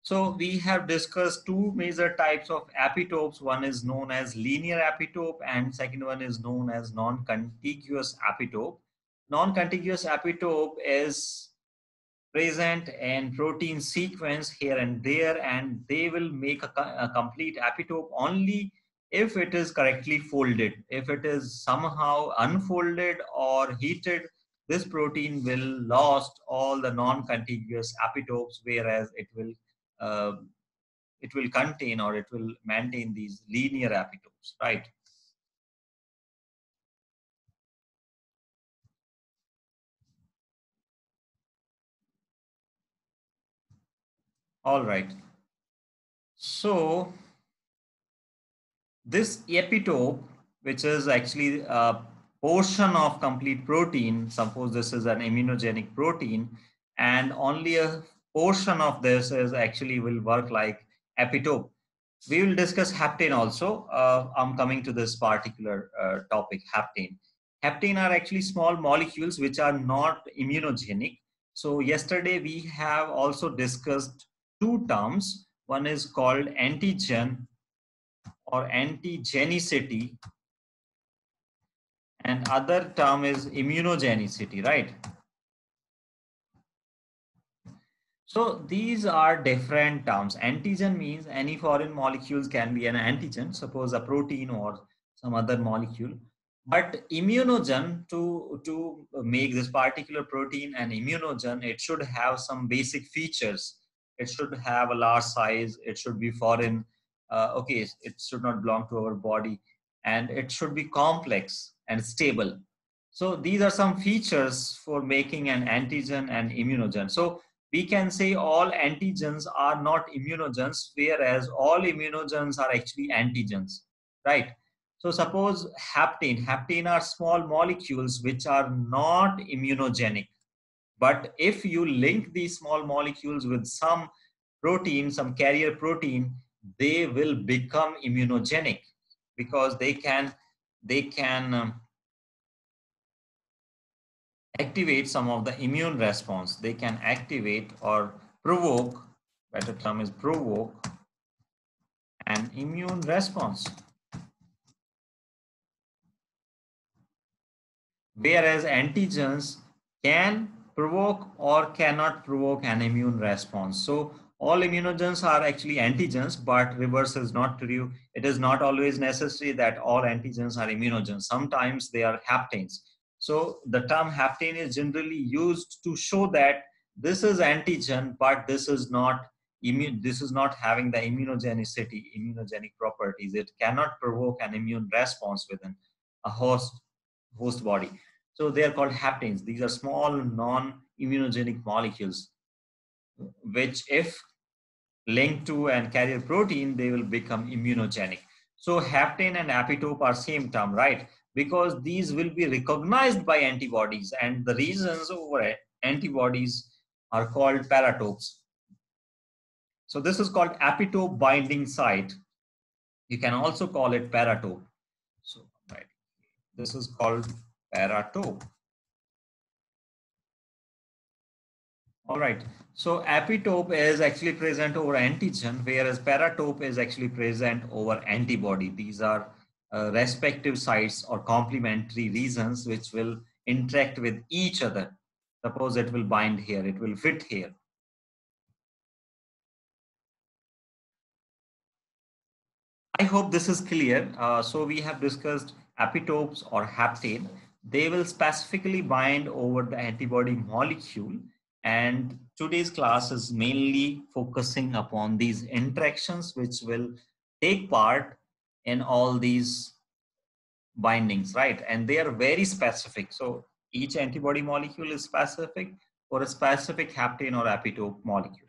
So we have discussed two major types of epitopes. One is known as linear epitope and second one is known as non-contiguous epitope. Non-contiguous epitope is present in protein sequence here and there, and they will make a complete epitope only if it is correctly folded. If it is somehow unfolded or heated, this protein will lost all the non-contiguous epitopes, whereas uh, it will contain or it will maintain these linear epitopes, right? All right. So this epitope, which is actually a portion of complete protein, suppose this is an immunogenic protein, and only a portion of this is actually will work like epitope. We will discuss haptane also. I'm coming to this particular topic, haptane. Haptane are actually small molecules which are not immunogenic. So yesterday we have also discussed two terms. One is called antigen or antigenicity, and other term is immunogenicity, right? So these are different terms. Antigen means any foreign molecules can be an antigen, suppose a protein or some other molecule. But immunogen, to make this particular protein an immunogen, it should have some basic features. It should have a large size, it should be foreign, okay, it should not belong to our body, and it should be complex and stable. So these are some features for making an antigen and immunogen. So we can say all antigens are not immunogens, whereas all immunogens are actually antigens, right? So suppose haptane are small molecules which are not immunogenic. But if you link these small molecules with some protein, some carrier protein, they will become immunogenic because they can activate some of the immune response. They can activate or provoke, better term is provoke, an immune response. Whereas antigens can provoke or cannot provoke an immune response. So all immunogens are actually antigens, but reverse is not true. It is not always necessary that all antigens are immunogens. Sometimes they are haptanes. So the term haptane is generally used to show that this is antigen, but this is not immune. This is not having the immunogenic properties. It cannot provoke an immune response within a host body. So they are called haptanes. These are small non-immunogenic molecules, which if linked to an carrier protein, they will become immunogenic. So haptane and epitope are same term, right? Because these will be recognized by antibodies, and the reasons over antibodies are called paratopes. So this is called epitope binding site. You can also call it paratope. So right, this is called paratope. All right. So epitope is actually present over antigen, whereas paratope is actually present over antibody. These are respective sites or complementary regions which will interact with each other. Suppose it will bind here, it will fit here. I hope this is clear. So we have discussed epitopes or haptane. They will specifically bind over the antibody molecule. And today's class is mainly focusing upon these interactions which will take part in all these bindings, right? And they are very specific. So each antibody molecule is specific for a specific haptane or epitope molecule.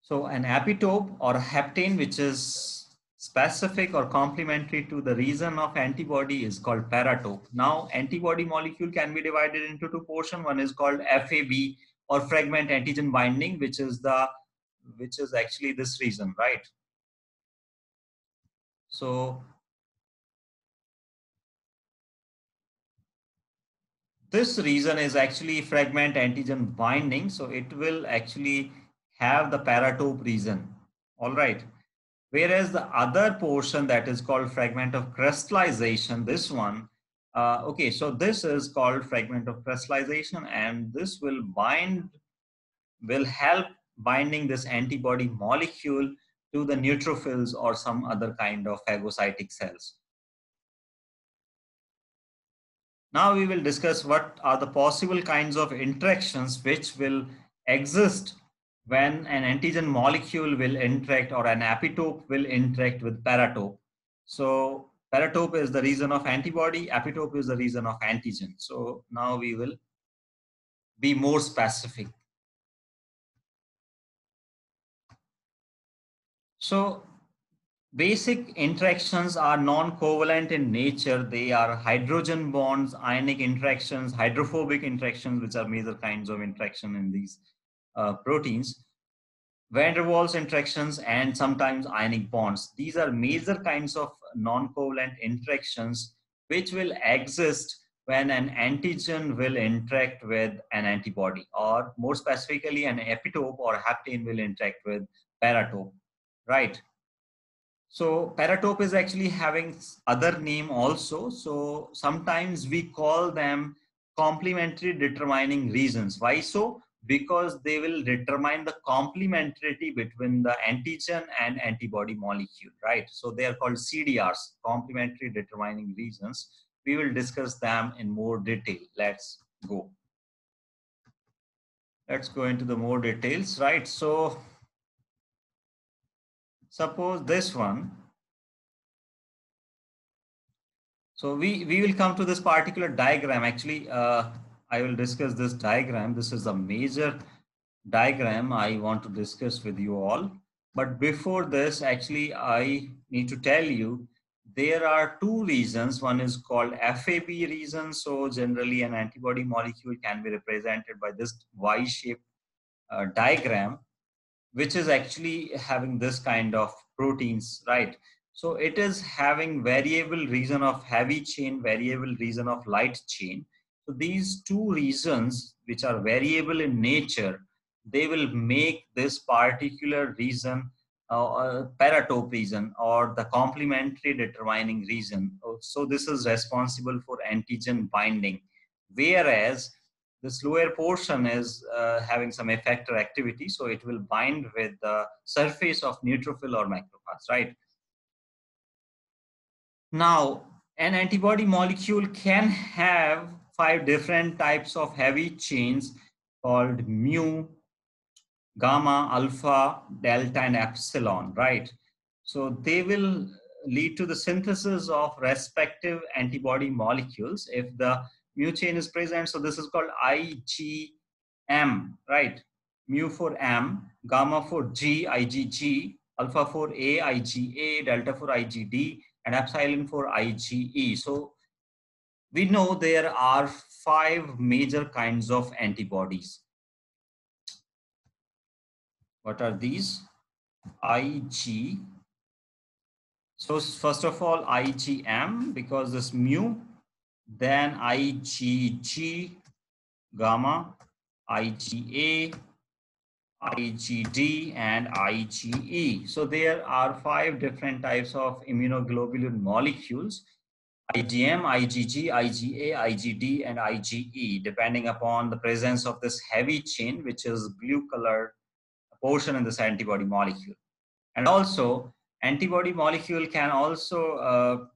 So an epitope or a haptane, which is specific or complementary to the region of antibody, is called paratope. Now, antibody molecule can be divided into two portions. One is called FAB or fragment antigen binding, which is actually this region, right? So this region is actually fragment antigen binding. So it will actually have the paratope region. All right. Whereas the other portion that is called fragment of crystallization, this one, okay, so this is called fragment of crystallization, and this will help binding this antibody molecule to the neutrophils or some other kind of phagocytic cells. Now we will discuss what are the possible kinds of interactions which will exist when an antigen molecule will interact or an epitope will interact with paratope. So paratope is the region of antibody, epitope is the region of antigen. So now we will be more specific. So basic interactions are non-covalent in nature. They are hydrogen bonds, ionic interactions, hydrophobic interactions, which are major kinds of interaction in these proteins. Van der Waals interactions and sometimes ionic bonds. These are major kinds of non-covalent interactions which will exist when an antigen will interact with an antibody, or more specifically an epitope or hapten will interact with paratope, right? So paratope is actually having other name also. So sometimes we call them complementary determining regions. Why so? Because they will determine the complementarity between the antigen and antibody molecule, right? So they are called CDRs, complementary determining regions. We will discuss them in more detail. Let's go. Let's go into the more details, right? So suppose this one. So we will come to this particular diagram. Actually, I will discuss this diagram. This is a major diagram I want to discuss with you all. But before this, actually, I need to tell you there are two regions. One is called FAB region. So generally, an antibody molecule can be represented by this Y-shaped diagram, which is actually having this kind of proteins, right? So it is having variable region of heavy chain, variable region of light chain. So these two regions, which are variable in nature, they will make this particular region paratope region or the complementary determining region. So this is responsible for antigen binding, whereas this lower portion is having some effector activity, so it will bind with the surface of neutrophil or macrophage, right? Now, an antibody molecule can have 5 different types of heavy chains called mu, gamma, alpha, delta, and epsilon, right? So they will lead to the synthesis of respective antibody molecules if the mu chain is present. So this is called IgM, right? Mu for M, gamma for G, IgG, alpha for A, IgA, delta for IgD, and epsilon for IgE. So we know there are 5 major kinds of antibodies. What are these? Ig. So first of all, IgM, because this mu, then IgG, gamma, IgA, IgD, and IgE. So there are 5 different types of immunoglobulin molecules: IgM, IgG, IgA, IgD, and IgE, depending upon the presence of this heavy chain, which is blue colored portion in this antibody molecule. And also, antibody molecule can also,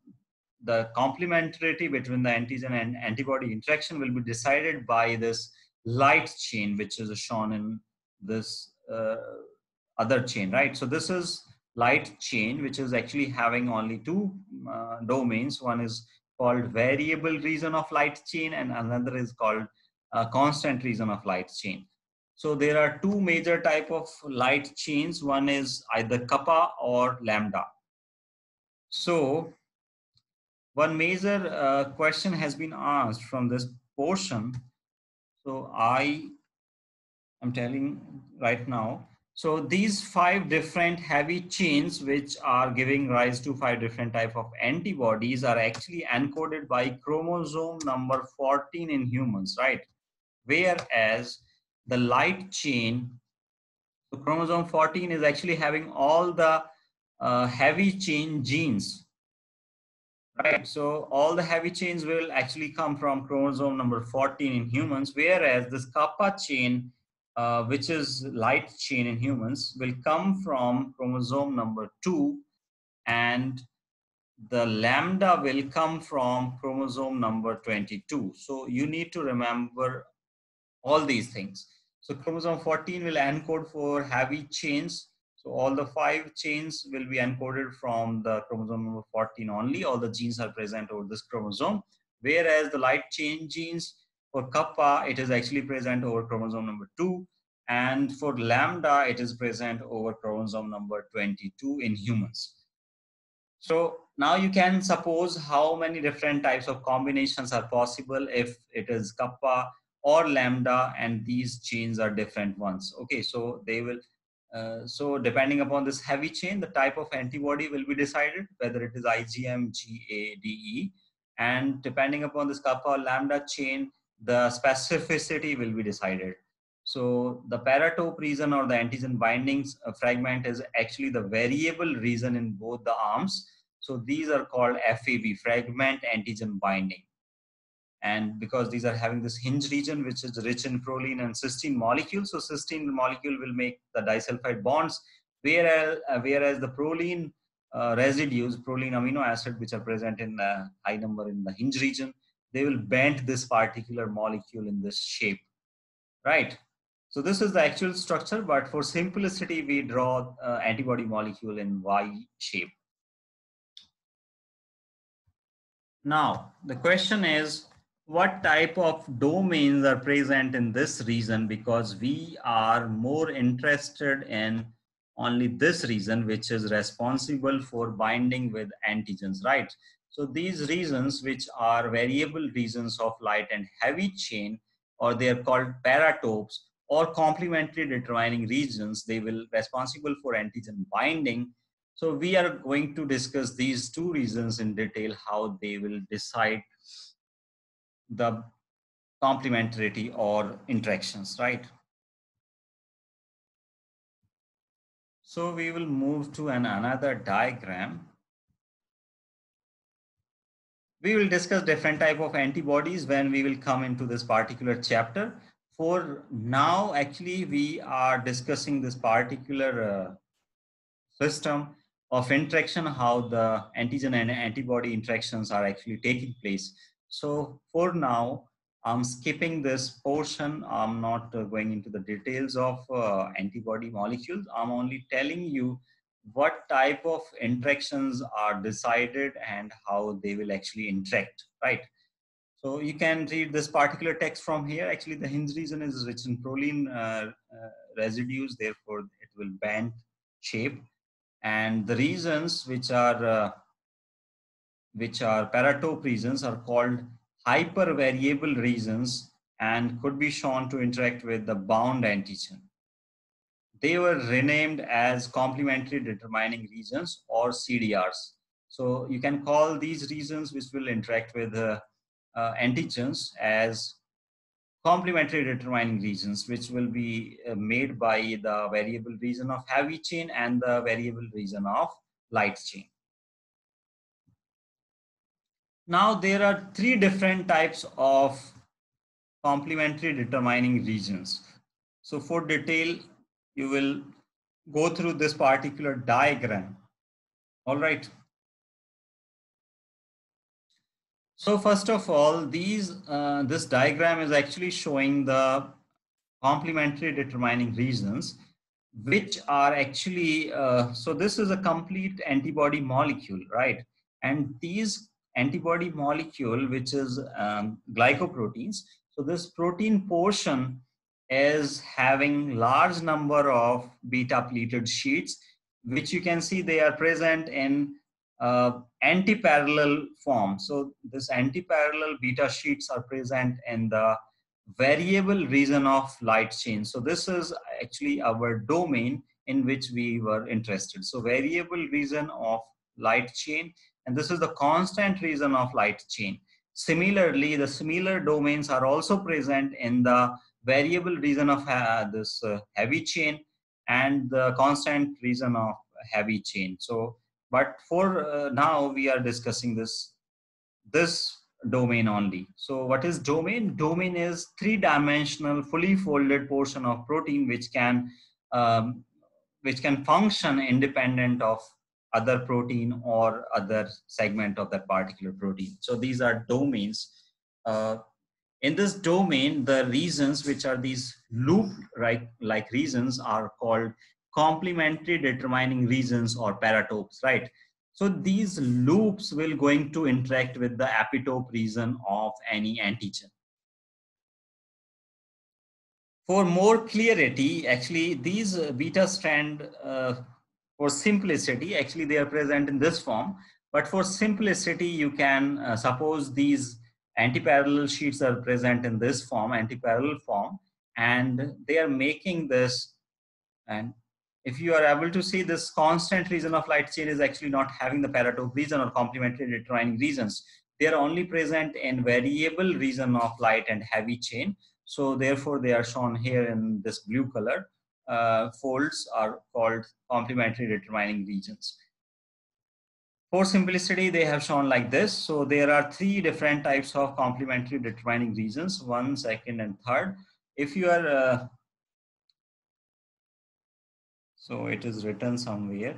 the complementarity between the antigen and antibody interaction will be decided by this light chain, which is shown in this other chain, right? So this is light chain, which is actually having only 2 domains. One is called variable region of light chain, and another is called constant region of light chain. So there are 2 major type of light chains. One is either kappa or lambda. So one major question has been asked from this portion. So I am telling right now. So these 5 different heavy chains, which are giving rise to 5 different type of antibodies, are actually encoded by chromosome number 14 in humans, right? Whereas the light chain So chromosome 14 is actually having all the heavy chain genes, right? So all the heavy chains will actually come from chromosome number 14 in humans, whereas this kappa chain, which is light chain in humans, will come from chromosome number 2, and the lambda will come from chromosome number 22. So you need to remember all these things. So chromosome 14 will encode for heavy chains. So all the 5 chains will be encoded from the chromosome number 14 only. All the genes are present over this chromosome. Whereas the light chain genes for kappa, it is actually present over chromosome number 2. And for lambda, it is present over chromosome number 22 in humans. So now you can suppose how many different types of combinations are possible if it is kappa or lambda and these chains are different ones. Okay, so they will, so depending upon this heavy chain, the type of antibody will be decided, whether it is IgM, GA, DE. And depending upon this kappa or lambda chain, the specificity will be decided. So the paratope region or the antigen bindings fragment is actually the variable region in both the arms. So these are called FAB, fragment antigen binding. And because these are having this hinge region, which is rich in proline and cysteine molecules, so cysteine molecule will make the disulfide bonds, whereas the proline residues, proline amino acid, which are present in the high number in the hinge region, they will bend this particular molecule in this shape, right? So this is the actual structure, but for simplicity, we draw antibody molecule in Y shape. Now, the question is, what type of domains are present in this region? Because we are more interested in only this region, which is responsible for binding with antigens, right? So these regions, which are variable regions of light and heavy chain, or they are called paratopes or complementary determining regions, they will responsible for antigen binding. So we are going to discuss these two reasons in detail, how they will decide the complementarity or interactions, right? So we will move to another diagram. We will discuss different type of antibodies when we will come into this particular chapter. For now, actually, we are discussing this particular system of interaction, how the antigen and antibody interactions are actually taking place. So for now, I'm skipping this portion. I'm not going into the details of antibody molecules. I'm only telling you what type of interactions are decided and how they will actually interact, right? So you can read this particular text from here. Actually, the hinge region is rich in proline residues, therefore it will bend shape, and the regions which are paratope regions are called hypervariable regions and could be shown to interact with the bound antigen. They were renamed as complementary determining regions or CDRs. So you can call these regions which will interact with antigens as complementary determining regions, which will be made by the variable region of heavy chain and the variable region of light chain. Now there are three different types of complementary determining regions. So for detail, you will go through this particular diagram. All right. So first of all, this diagram is actually showing the complementary determining regions, which are actually, so this is a complete antibody molecule, right? And these antibody molecule, which is glycoproteins, so this protein portion is having large number of beta pleated sheets, which you can see they are present in anti-parallel form. So this anti-parallel beta sheets are present in the variable region of light chain. So this is actually our domain in which we were interested. So variable region of light chain, and this is the constant region of light chain. Similarly, the similar domains are also present in the variable region of this heavy chain, and the constant region of heavy chain. So, but for now we are discussing this domain only. So what is domain? Domain is three-dimensional, fully folded portion of protein um, which can function independent of other protein or other segment of that particular protein. So these are domains. Uh, in this domain, the regions, which are these loop like regions, are called complementary determining regions or paratopes, right? So these loops will going to interact with the epitope region of any antigen. For more clarity, actually, these beta strand, for simplicity, actually they are present in this form. But for simplicity, you can suppose these antiparallel sheets are present in this form, antiparallel form, and they are making this. And if you are able to see, this constant region of light chain is actually not having the paratope region or complementary determining regions. They are only present in variable region of light and heavy chain. So therefore they are shown here in this blue color. Folds are called complementary determining regions. For simplicity, they have shown like this. So there are three different types of complementary determining regions, 1, 2nd, and 3rd. If you are so it is written somewhere.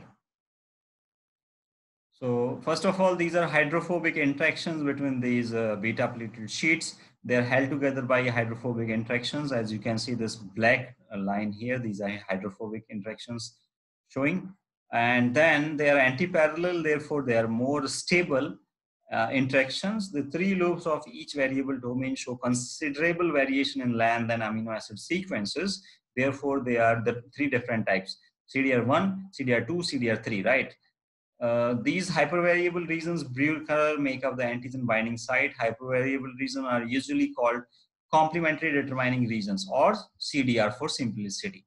So first of all, these are hydrophobic interactions between these beta pleated sheets. They're held together by hydrophobic interactions. As you can see, this black line here, these are hydrophobic interactions showing. And then they are anti-parallel, therefore they are more stable interactions. The three loops of each variable domain show considerable variation in length and amino acid sequences. Therefore, they are the three different types: CDR1, CDR2, CDR3, right? These hypervariable regions, blue color, make up the antigen binding site. Hypervariable regions are usually called complementary determining regions, or CDR for simplicity.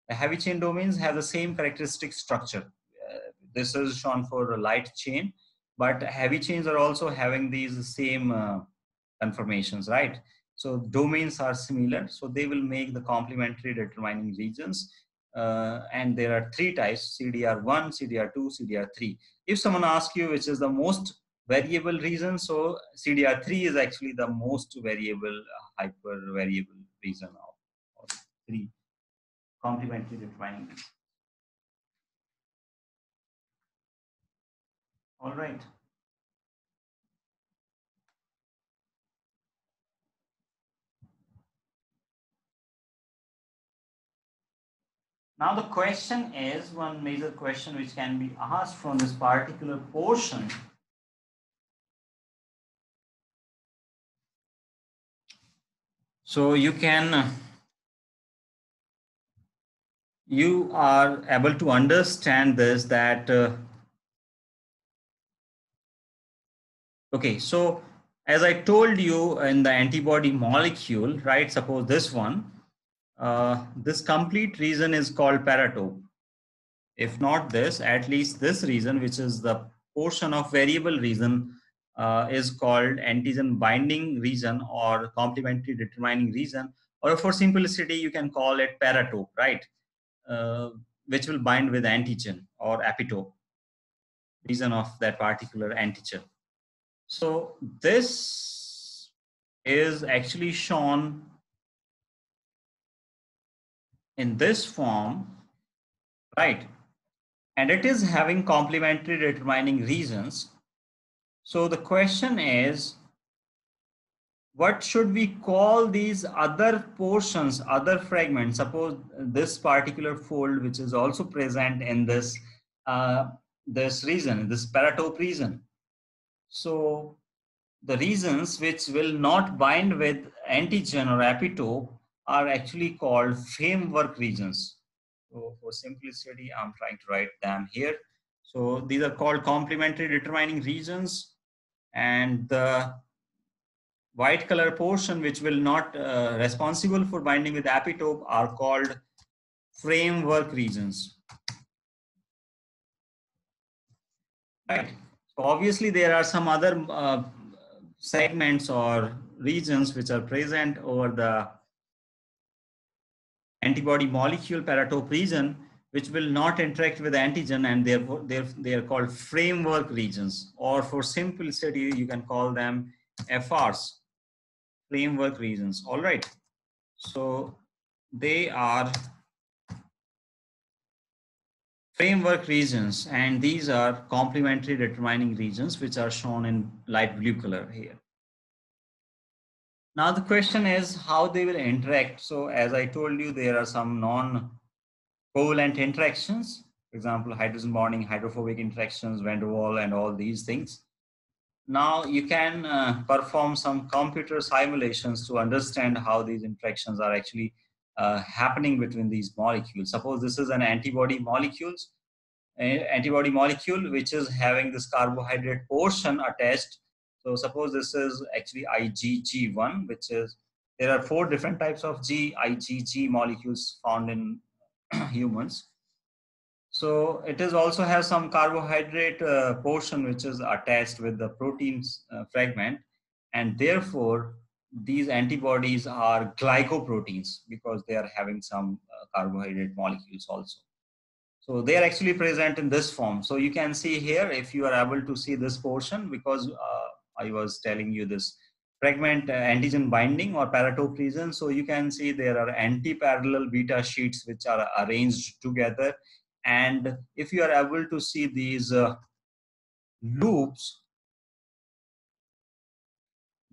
The heavy chain domains have the same characteristic structure. This is shown for a light chain, but heavy chains are also having these same conformations, right? So domains are similar, so they will make the complementary determining regions. And there are three types: CDR1, CDR2, CDR3. If someone asks you which is the most variable region, so CDR3 is actually the most variable, hyper variable region of three complementary determining regions. All right. Now the question is, one major question which can be asked from this particular portion. So you are able to understand this, that okay, so as I told you in the antibody molecule, right? Suppose this one, this complete region is called paratope. If not this, at least this region, which is the portion of variable region, is called antigen binding region or complementary determining region, or for simplicity, you can call it paratope, right? Which will bind with antigen or epitope region of that particular antigen. So this is actually shown in this form, right? And it is having complementary determining regions. So the question is, what should we call these other portions, other fragments? Suppose this particular fold, which is also present in this this region, this paratope region. So the regions which will not bind with antigen or epitope are actually called framework regions. So for simplicity, I'm trying to write them here. So these are called complementary determining regions, and the white color portion which will not responsible for binding with epitope are called framework regions, right? So obviously there are some other segments or regions which are present over the antibody molecule paratope region, which will not interact with antigen, and therefore they are called framework regions, or for simplicity, you can call them FRs, framework regions. All right. So they are framework regions, and these are complementary determining regions, which are shown in light blue color here. Now the question is how they will interact. So as I told you, there are some non-covalent interactions, for example, hydrogen bonding, hydrophobic interactions, van der Waals, and all these things. Now you can perform some computer simulations to understand how these interactions are actually happening between these molecules. Suppose this is an antibody molecule which is having this carbohydrate portion attached. So suppose this is actually IgG1, which is, there are 4 different types of IgG molecules found in humans. So it is also has some carbohydrate portion which is attached with the proteins fragment, and therefore these antibodies are glycoproteins because they are having some carbohydrate molecules also. So they are actually present in this form. So you can see here, if you are able to see this portion, because I was telling you this fragment antigen binding or paratope region. So you can see there are anti-parallel beta sheets which are arranged together. And if you are able to see these loops,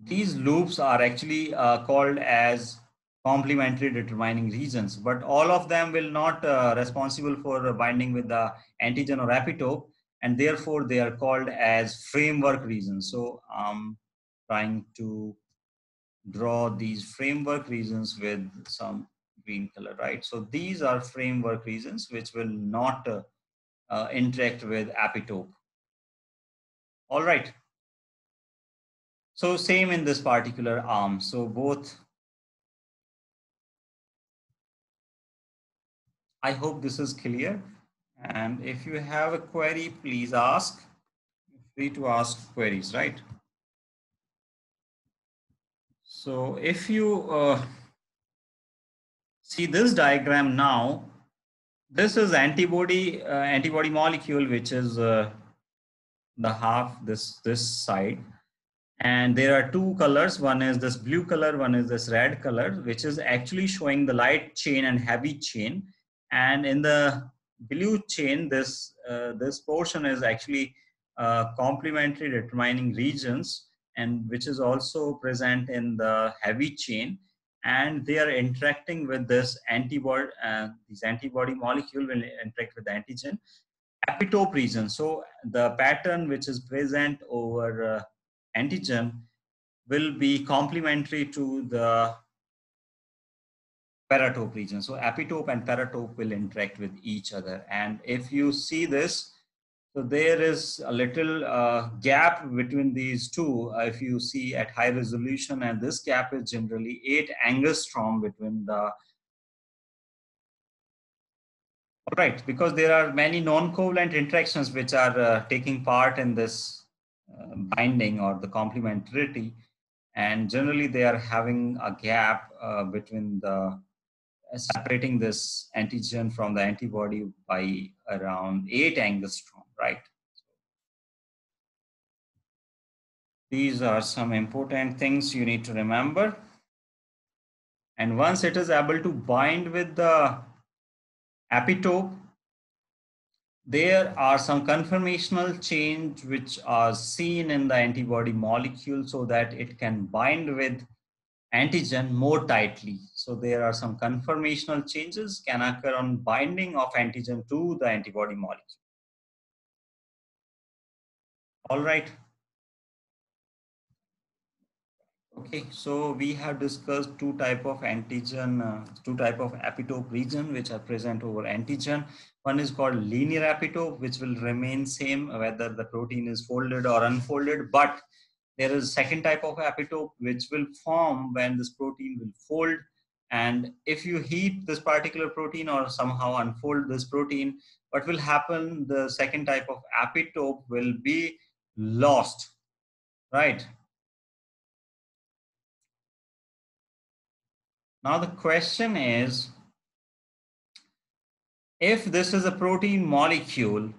these loops are actually called as complementary determining regions, but all of them will not responsible for binding with the antigen or epitope, and therefore they are called as framework regions. So I'm trying to draw these framework regions with some green color, right? So these are framework regions which will not interact with epitope. All right. So same in this particular arm. So both, I hope this is clear. And if you have a query, please ask. Free to ask queries, right? So if you see this diagram now, this is antibody molecule, which is the half this side, and there are 2 colors. One is this blue color, one is this red color, which is actually showing the light chain and heavy chain. And in the blue chain, this portion is actually complementary determining regions, and which is also present in the heavy chain, and they are interacting with this antibody. These antibody molecule will interact with the antigen epitope region. So the pattern which is present over antigen will be complementary to the paratope region. So epitope and paratope will interact with each other. And if you see this, so there is a little gap between these two. If you see at high resolution, and this gap is generally 8 angstrom between the, right, because there are many non-covalent interactions which are taking part in this binding or the complementarity, and generally they are having a gap between the separating this antigen from the antibody by around 8 angstrom, right? These are some important things you need to remember. And once it is able to bind with the epitope, there are some conformational change which are seen in the antibody molecule so that it can bind with antigen more tightly. So there are some conformational changes can occur on binding of antigen to the antibody molecule. All right. Okay, so we have discussed 2 type of antigen, 2 type of epitope region which are present over antigen. One is called linear epitope, which will remain same whether the protein is folded or unfolded. But there is second type of epitope which will form when this protein will fold. And if you heat this particular protein or somehow unfold this protein, what will happen? The second type of epitope will be lost, right? Now the question is, if this is a protein molecule,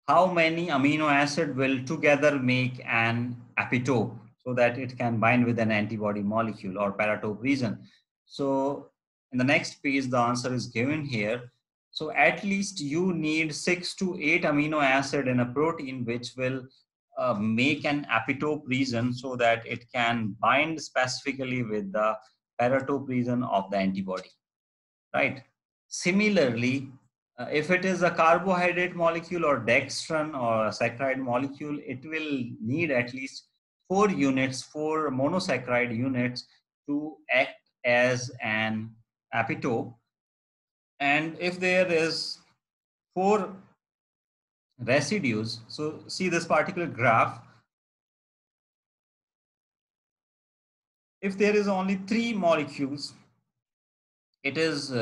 how many amino acid will together make an epitope so that it can bind with an antibody molecule or paratope region? So in the next page, the answer is given here. So at least you need 6 to 8 amino acid in a protein which will make an epitope region so that it can bind specifically with the paratope region of the antibody, right? Similarly, if it is a carbohydrate molecule or dextran or a saccharide molecule, it will need at least 4 units, 4 monosaccharide units to act as an epitope. And if there is 4 residues, so see this particular graph, if there is only 3 molecules, it is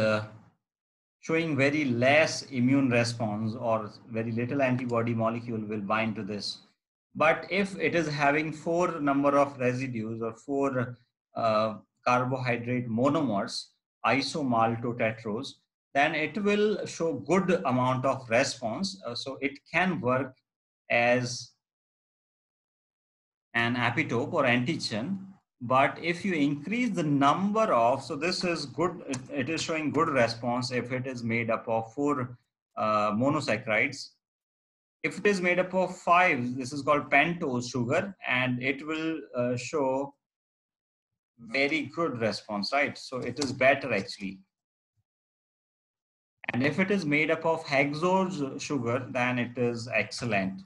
showing very less immune response or very little antibody molecule will bind to this. But if it is having 4 number of residues or 4 carbohydrate monomers, isomaltotetrose, then it will show good amount of response. So it can work as an epitope or antigen. But if you increase the number of, so this is good, it is showing good response if it is made up of 4 monosaccharides. If it is made up of 5, this is called pentose sugar, and it will show very good response, right? So it is better actually. And if it is made up of hexose sugar, then it is excellent.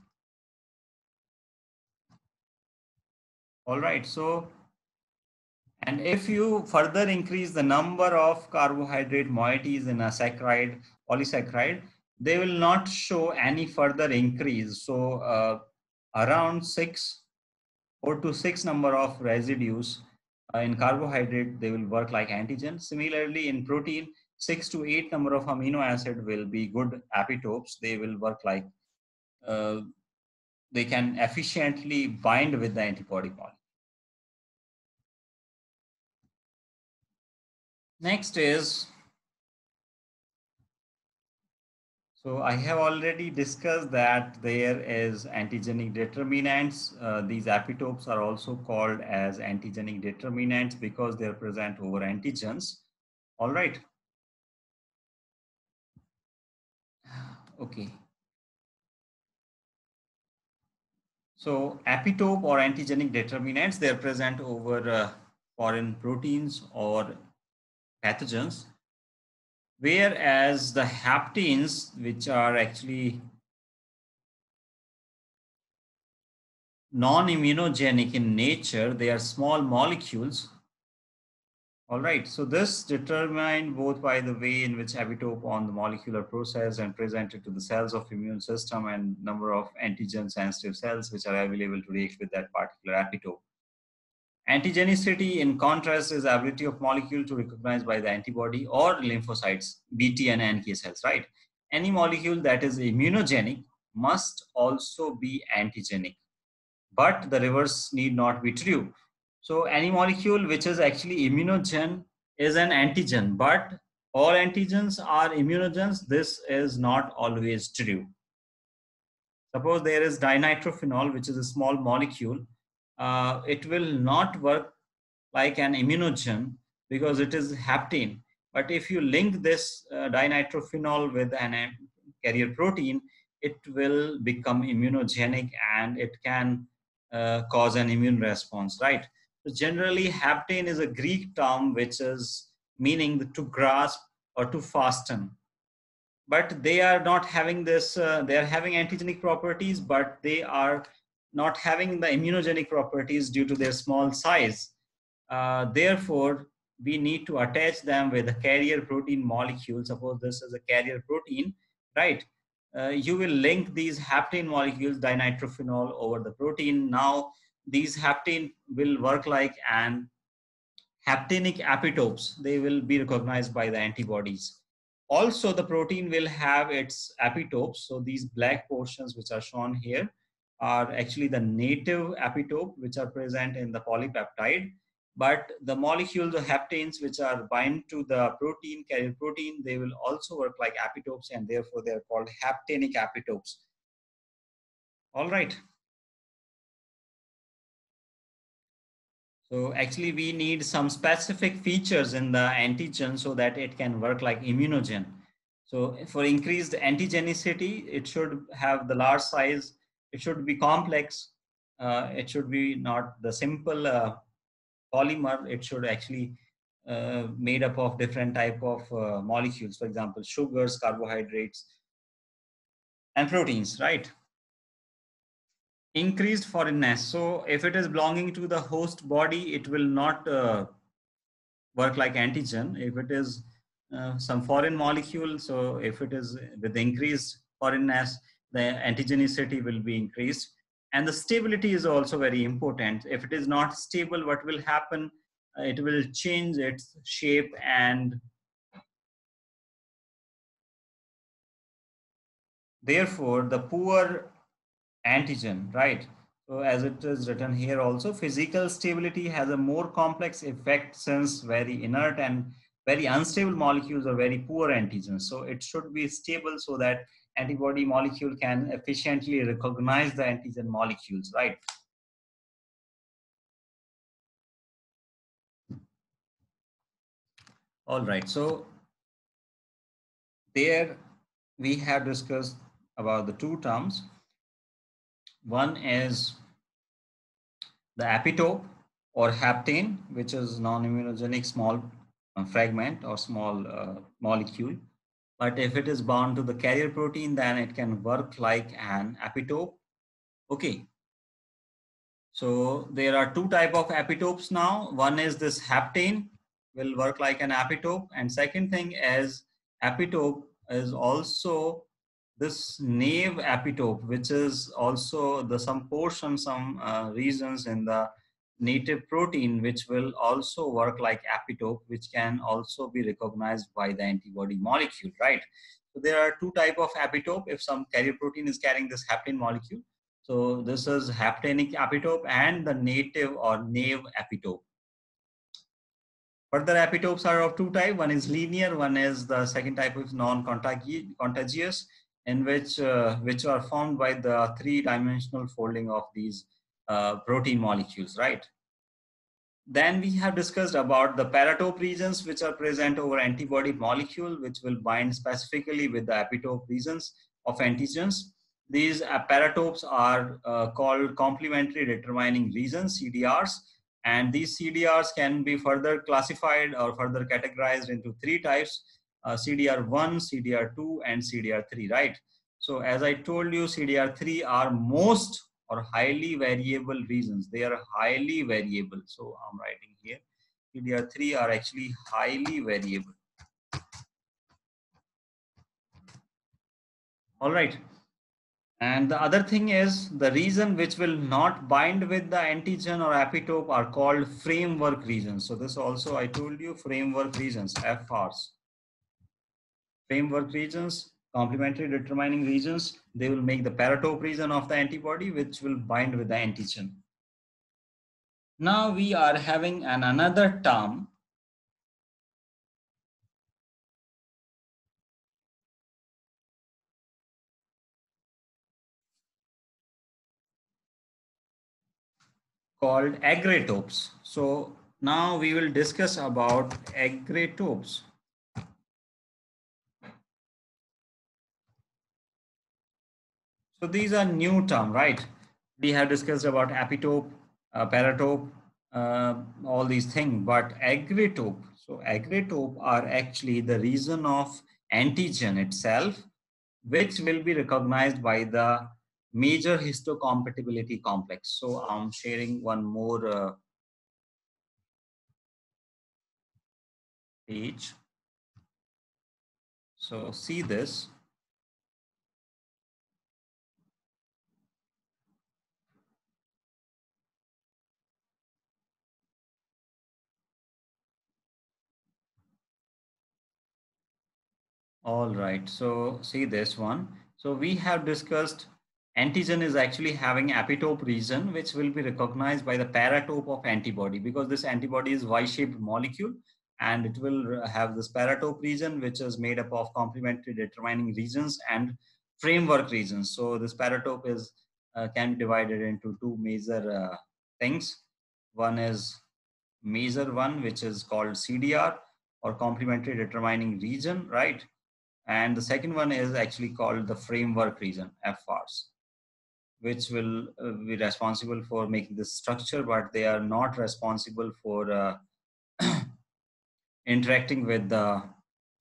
All right, so and if you further increase the number of carbohydrate moieties in a saccharide, polysaccharide, they will not show any further increase. So around 4 to 6 number of residues in carbohydrate, they will work like antigen. Similarly, in protein, 6 to 8 number of amino acid will be good epitopes. They will work like, uh, they can efficiently bind with the antibody molecule. Next is, so I have already discussed that there is antigenic determinants. These epitopes are also called as antigenic determinants because they are present over antigens. All right. Okay. So epitope or antigenic determinants, they are present over foreign proteins or pathogens, whereas the haptens, which are actually non-immunogenic in nature, they are small molecules. All right, so this determined both by the way in which epitope on the molecular process and presented to the cells of immune system and number of antigen sensitive cells which are available to react with that particular epitope. Antigenicity, in contrast, is the ability of molecule to recognize by the antibody or lymphocytes, BT and NK cells, right? Any molecule that is immunogenic must also be antigenic, but the reverse need not be true. So any molecule which is actually immunogen is an antigen, but all antigens are immunogens. This is not always true. Suppose there is dinitrophenol, which is a small molecule. It will not work like an immunogen because it is hapten. But if you link this dinitrophenol with an carrier protein, it will become immunogenic and it can cause an immune response, right? So generally, hapten is a Greek term which is meaning to grasp or to fasten, but they are not having this, they are having antigenic properties, but they are not having the immunogenic properties due to their small size. Therefore, we need to attach them with a carrier protein molecule. Suppose this is a carrier protein, right? You will link these hapten molecules, dinitrophenol, over the protein. Now, these hapten will work like an haptenic epitopes. They will be recognized by the antibodies. Also, the protein will have its epitopes. So these black portions which are shown here are actually the native epitope which are present in the polypeptide. But the molecules, the haptanes, which are bind to the protein, carrier protein, they will also work like epitopes, and therefore they are called haptenic epitopes. All right. So actually we need some specific features in the antigen so that it can work like immunogen. So for increased antigenicity, it should have the large size, it should be complex, it should be not the simple polymer, it should actually made up of different type of molecules, for example, sugars, carbohydrates, and proteins, right? Increased foreignness. So if it is belonging to the host body, it will not work like antigen. If it is some foreign molecule, so if it is with increased foreignness, the antigenicity will be increased. And the stability is also very important. If it is not stable, what will happen? It will change its shape, and therefore the poor antigen, right? So as it is written here also, physical stability has a more complex effect since very inert and very unstable molecules are very poor antigens. So it should be stable so that antibody molecule can efficiently recognize the antigen molecules, right? All right. So there we have discussed about the two terms. One is the epitope or haptane, which is non-immunogenic small fragment or small molecule. But if it is bound to the carrier protein, then it can work like an epitope. Okay, so there are two type of epitopes now. One is this haptane will work like an epitope, and second thing is epitope is also this nave epitope, which is also the some portion, some regions in the native protein, which will also work like epitope, which can also be recognized by the antibody molecule, right? So there are two type of epitope. If some carrier protein is carrying this haptane molecule, so this is haptenic epitope and the native or nave epitope. Further epitopes are of two types. One is linear, one is the second type is non-contagious, in which are formed by the three-dimensional folding of these protein molecules, right? Then we have discussed about the paratope regions, which are present over antibody molecule, which will bind specifically with the epitope regions of antigens. These paratopes are called complementary determining regions, CDRs, and these CDRs can be further classified or further categorized into three types: CDR1, CDR2, and CDR3, right? So as I told you, CDR3 are most or highly variable regions. They are highly variable. So I'm writing here, CDR3 are actually highly variable. All right. And the other thing is the region which will not bind with the antigen or epitope are called framework regions. So this also I told you, framework regions, FRs. Framework regions, complementary determining regions, they will make the paratope region of the antibody which will bind with the antigen. Now we are having another term called agratopes. So now we will discuss about agratopes. So these are new term, right? We have discussed about epitope, paratope, all these things, but agritope. So agritope are actually the region of antigen itself, which will be recognized by the major histocompatibility complex. So I'm sharing one more page. So see this. All right. So see this one. So we have discussed antigen is actually having epitope region, which will be recognized by the paratope of antibody, because this antibody is Y-shaped molecule, and it will have this paratope region, which is made up of complementary determining regions and framework regions. So this paratope is can be divided into two major things. One is major one, which is called CDR, or complementary determining region, right? And the second one is actually called the framework region, FRs, which will be responsible for making the structure, but they are not responsible for interacting with the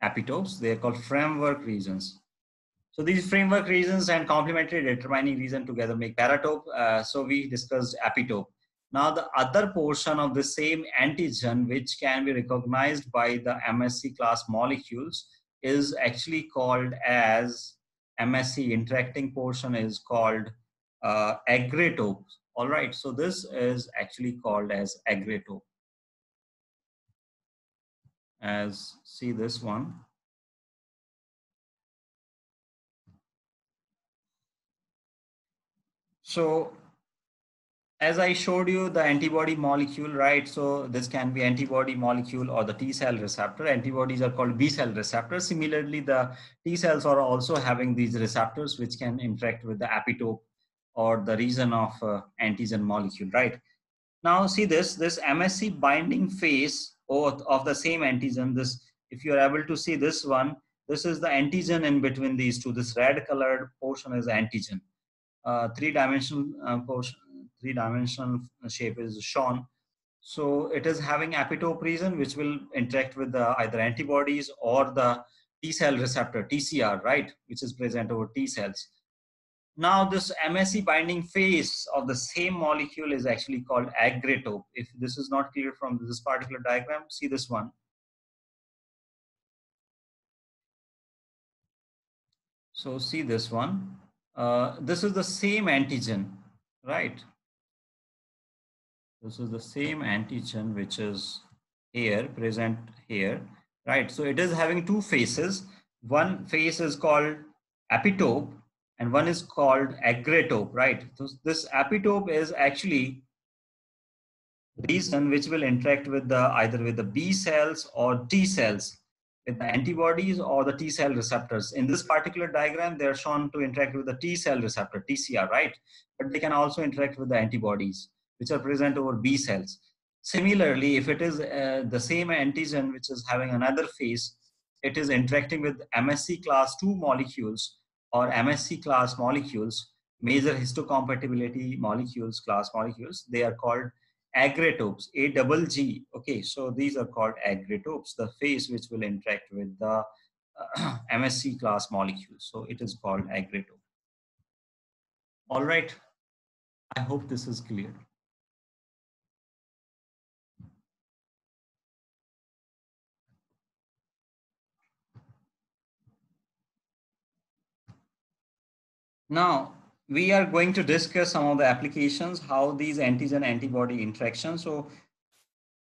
epitopes. They are called framework regions. So these framework regions and complementary determining region together make paratope. So we discussed epitope. Now the other portion of the same antigen, which can be recognized by the MSC class molecules, is actually called as MSC interacting portion is called agritope. All right, so this is actually called as agritope. As see this one. So as I showed you the antibody molecule, right? So this can be antibody molecule or the T cell receptor. Antibodies are called B cell receptors. Similarly, the T cells are also having these receptors which can interact with the epitope or the region of antigen molecule, right? Now see this MSC binding phase of the same antigen. This, if you are able to see this one, this is the antigen in between these two. This red colored portion is antigen. Three-dimensional portion, three-dimensional shape is shown. So it is having epitope region which will interact with the either antibodies or the T cell receptor, TCR, right, which is present over T cells. Now this MSC binding phase of the same molecule is actually called agritope. If this is not clear from this particular diagram, see this one. So see this one. This is the same antigen, right? This is the same antigen which is here, present here, right? So it is having two faces. One face is called epitope and one is called agritope, right? So this epitope is actually region which will interact with the either with the B cells or T cells, with the antibodies or the T cell receptors. In this particular diagram, they are shown to interact with the T cell receptor, TCR, right? But they can also interact with the antibodies, which are present over B cells. Similarly, if it is the same antigen which is having another phase, it is interacting with MSC class 2 molecules or MSC class molecules, major histocompatibility molecules, class molecules. They are called agritopes, A double G. Okay, so these are called agritopes, the phase which will interact with the MSC class molecules. So it is called agritope. All right, I hope this is clear. Now, we are going to discuss some of the applications, how these antigen antibody interactions. So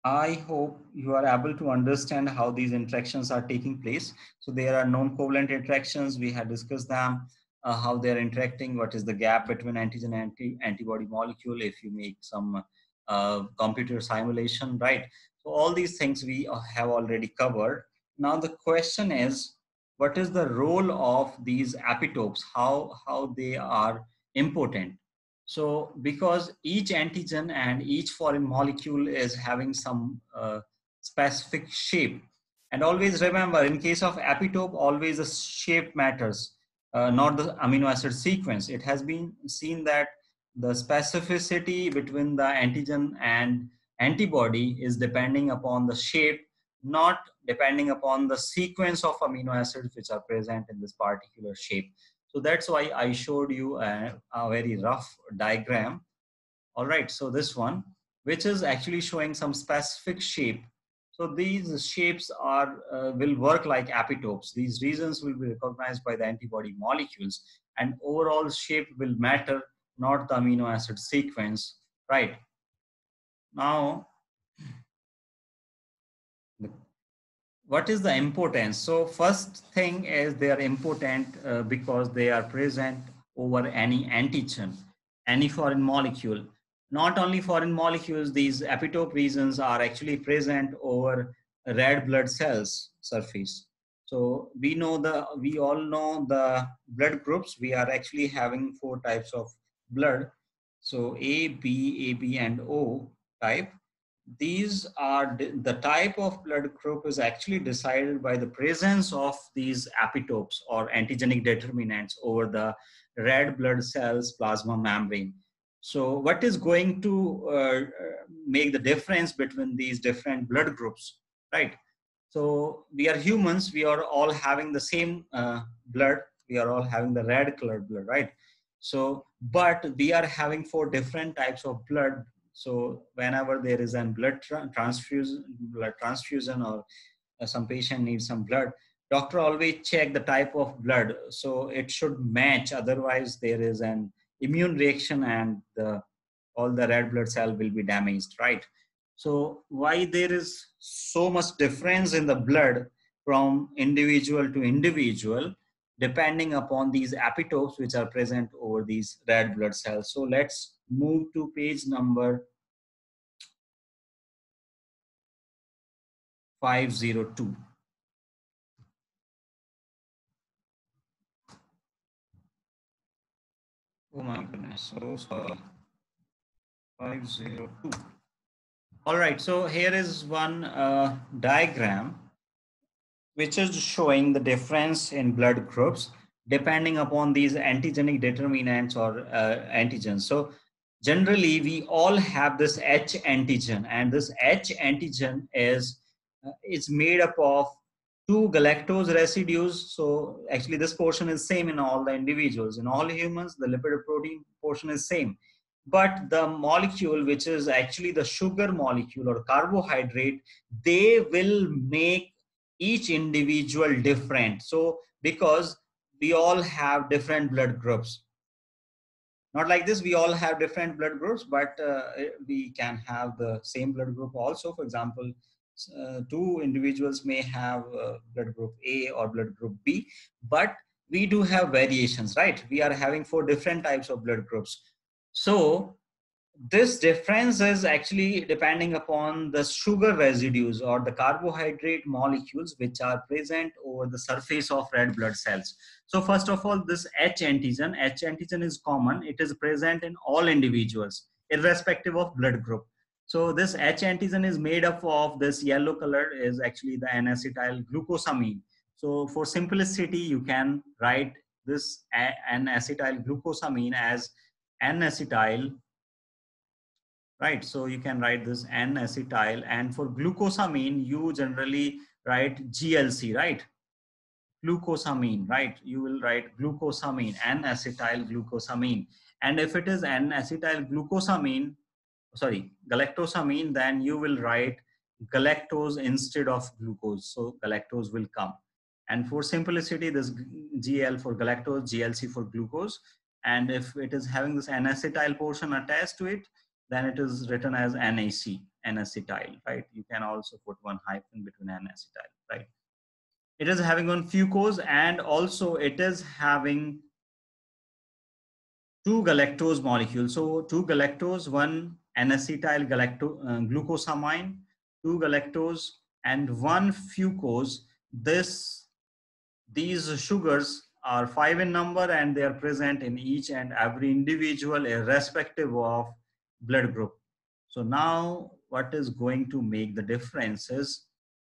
I hope you are able to understand how these interactions are taking place. So there are non-covalent interactions. We have discussed them, how they're interacting, what is the gap between antigen and antibody molecule if you make some computer simulation, right? So all these things we have already covered. Now the question is, what is the role of these epitopes? How they are important? So because each antigen and each foreign molecule is having some specific shape. And always remember, in case of epitope, always the shape matters, not the amino acid sequence. It has been seen that the specificity between the antigen and antibody is depending upon the shape, not depending upon the sequence of amino acids which are present in this particular shape. So that's why I showed you a very rough diagram. All right, so this one, which is actually showing some specific shape. So these shapes are will work like epitopes. These regions will be recognized by the antibody molecules, and overall shape will matter, not the amino acid sequence, right? Now, what is the importance? So first thing is they are important because they are present over any antigen, any foreign molecule. Not only foreign molecules, these epitope regions are actually present over red blood cells surface. So we all know the blood groups. We are actually having four types of blood. So A, B, AB, and O type. These are the type of blood group is actually decided by the presence of these epitopes or antigenic determinants over the red blood cells plasma membrane. So what is going to make the difference between these different blood groups, right? So we are humans, we are all having the same blood, we are all having the red colored blood, right? So but we are having four different types of blood. So whenever there is a blood transfusion, or some patient needs some blood, doctor always check the type of blood, so it should match, otherwise there is an immune reaction and all the red blood cell will be damaged, right? So why there is so much difference in the blood from individual to individual depending upon these epitopes which are present over these red blood cells. So let's move to page number 502. Oh my goodness, so sorry. 502. All right, so here is one diagram which is showing the difference in blood groups depending upon these antigenic determinants or antigens. So generally, we all have this H antigen, and this H antigen is made up of two galactose residues. So actually, this portion is same in all the individuals. In all humans, the lipid protein portion is same, but the molecule which is actually the sugar molecule or carbohydrate, they will make each individual different. So because we all have different blood groups, not like this we all have different blood groups, but we can have the same blood group also. For example, two individuals may have blood group A or blood group B, but we do have variations, right? We are having four different types of blood groups. So this difference is actually depending upon the sugar residues or the carbohydrate molecules which are present over the surface of red blood cells. So first of all, this H antigen is common. It is present in all individuals, irrespective of blood group. So this H antigen is made up of this yellow color is actually the N-acetyl glucosamine. So for simplicity, you can write this N-acetyl glucosamine as N-acetyl, right? So you can write this N-acetyl, and for glucosamine, you generally write GLC, right? Glucosamine, right? You will write glucosamine, N-acetyl glucosamine. And if it is N-acetyl glucosamine, sorry, galactosamine, then you will write galactose instead of glucose. So galactose will come. And for simplicity, this GL for galactose, GLC for glucose. And if it is having this N-acetyl portion attached to it, then it is written as NAC, N-acetyl, right? You can also put one hyphen between N-acetyl, right? It is having one fucose, and also it is having two galactose molecules. So two galactose, one N-acetyl glucosamine, two galactose, and one fucose. These sugars are 5 in number, and they are present in each and every individual irrespective of blood group. So now what is going to make the difference is,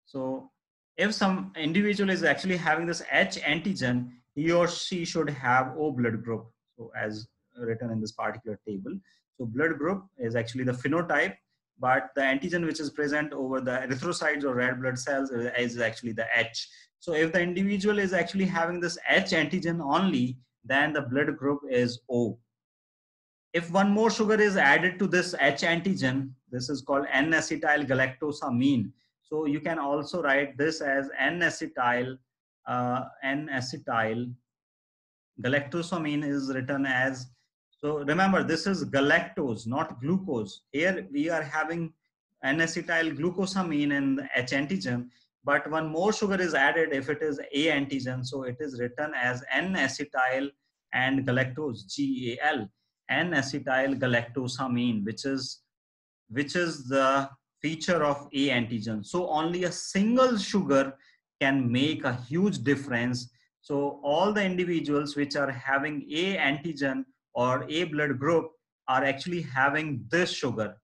so if some individual is actually having this H antigen, he or she should have O blood group. So as written in this particular table. So blood group is actually the phenotype, but the antigen which is present over the erythrocytes or red blood cells is actually the H. So if the individual is actually having this H antigen only, then the blood group is O. If one more sugar is added to this H antigen, this is called N-acetyl galactosamine. So you can also write this as N-acetyl galactosamine is written as, so remember this is galactose, not glucose. Here we are having N-acetyl glucosamine in the H antigen, but one more sugar is added if it is A antigen. So it is written as N-acetyl and galactose, GAL, N-acetyl galactosamine, which is the feature of A antigen. So only a single sugar can make a huge difference. So all the individuals which are having A antigen or A blood group are actually having this sugar.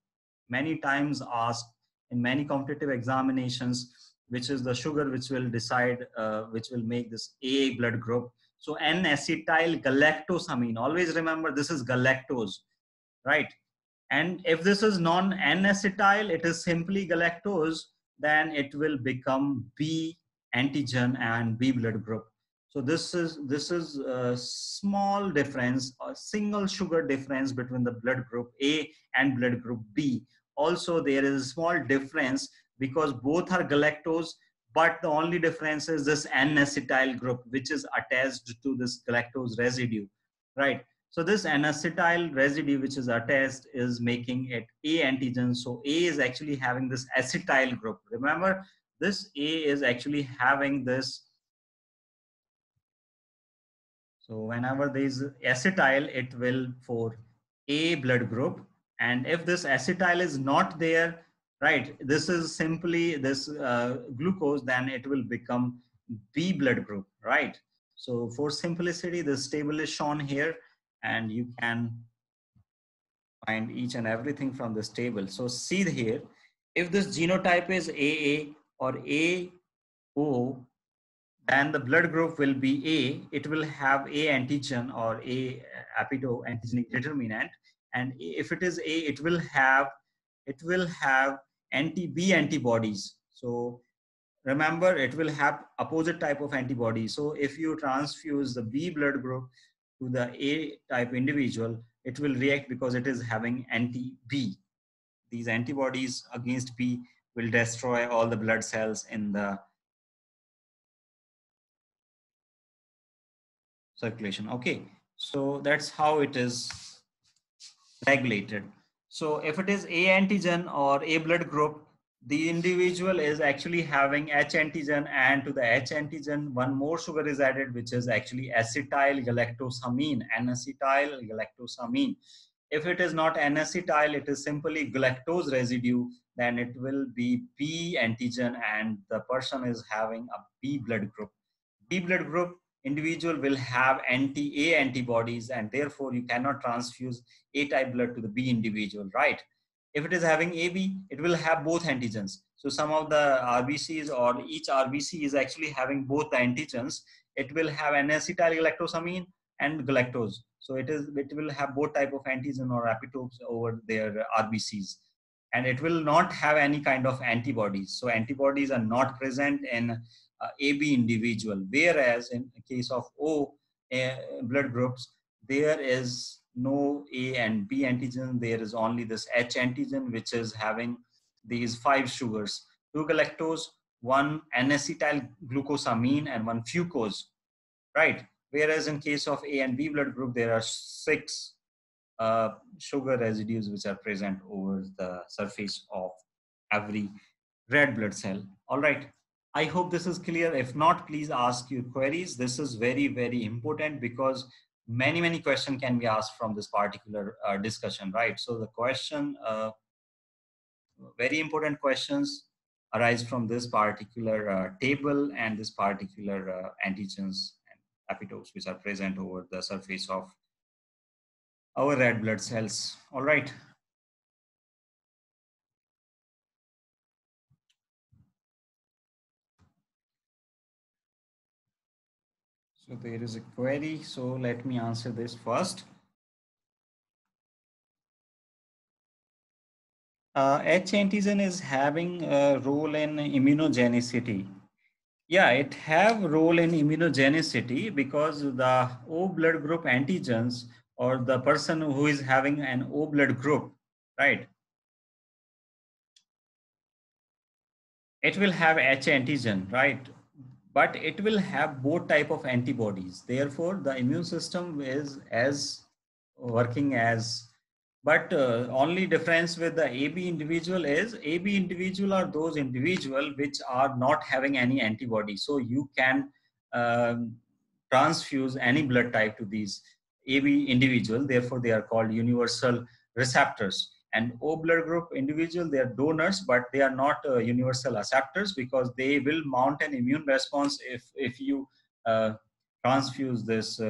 Many times asked in many competitive examinations, which is the sugar which will decide, which will make this A blood group. So N-acetyl galactosamine, always remember this is galactose, right? And if this is non-N-acetyl, it is simply galactose, then it will become B antigen and B blood group. So this is a small difference, a single sugar difference between the blood group A and blood group B. Also, there is a small difference because both are galactose, but the only difference is this N-acetyl group, which is attached to this galactose residue, right? So this N-acetyl residue which is attached is making it A antigen. So A is actually having this acetyl group. Remember, this A is actually having this. So whenever there is acetyl, it will for A blood group. And if this acetyl is not there, right, this is simply this glucose, then it will become B blood group, right? So for simplicity, this table is shown here and you can find each and everything from this table. So see here, if this genotype is AA or AO, then the blood group will be A. It will have A antigen or A epitope antigenic determinant. And if it is A, it will have anti-B antibodies. So remember, it will have opposite type of antibody. So if you transfuse the B blood group to the A type individual, it will react because it is having anti-B. These antibodies against B will destroy all the blood cells in the circulation. Okay, so that's how it is regulated. So if it is A antigen or A blood group, the individual is actually having H antigen, and to the H antigen, one more sugar is added, which is actually acetyl galactosamine, N-acetyl galactosamine. If it is not N-acetyl, it is simply galactose residue, then it will be B antigen and the person is having a B blood group. B blood group individual will have anti-A antibodies and therefore you cannot transfuse A type blood to the B individual, right? If it is having AB, it will have both antigens. So some of the RBCs or each RBC is actually having both the antigens. It will have N-acetyl galactosamine and galactose. So it will have both type of antigen or epitopes over their RBCs. And it will not have any kind of antibodies. So antibodies are not present in AB individual, whereas in case of O blood groups, there is no A and B antigen. There is only this H antigen, which is having these 5 sugars: 2 galactose, 1 N-acetyl glucosamine, and 1 fucose, right? Whereas in case of A and B blood group, there are 6 sugar residues which are present over the surface of every red blood cell. All right. I hope this is clear. If not, please ask your queries. This is very, very important because many questions can be asked from this particular discussion, right? So the question, very important questions arise from this particular table and this particular antigens and epitopes which are present over the surface of our red blood cells. All right. So there is a query. So let me answer this first. H antigen is having a role in immunogenicity. Yeah, it have role in immunogenicity because the O blood group antigens or the person who is having an O blood group, right? It will have H antigen, right? But it will have both type of antibodies. Therefore, the immune system is as working as, but only difference with the AB individual is AB individual are those individual which are not having any antibody. So you can um, transfuse any blood type to these AB individual. Therefore, they are called universal receptors. And O blood group individual, they are donors, but they are not universal acceptors, because they will mount an immune response if you transfuse this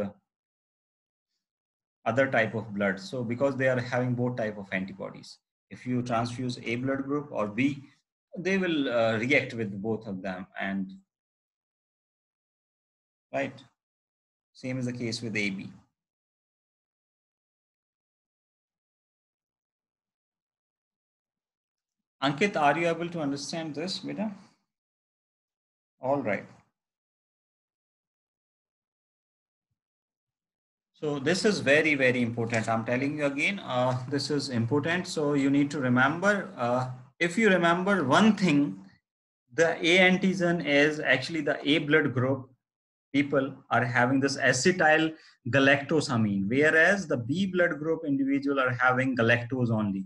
other type of blood. So because they are having both type of antibodies, if you transfuse A blood group or B, they will react with both of them. And right, same is the case with AB. Ankit, are you able to understand this, beta? All right. So this is very, very important. I'm telling you again, this is important. So you need to remember, if you remember one thing, the A antigen is actually the A blood group people are having this acetyl galactosamine, whereas the B blood group individual are having galactose only,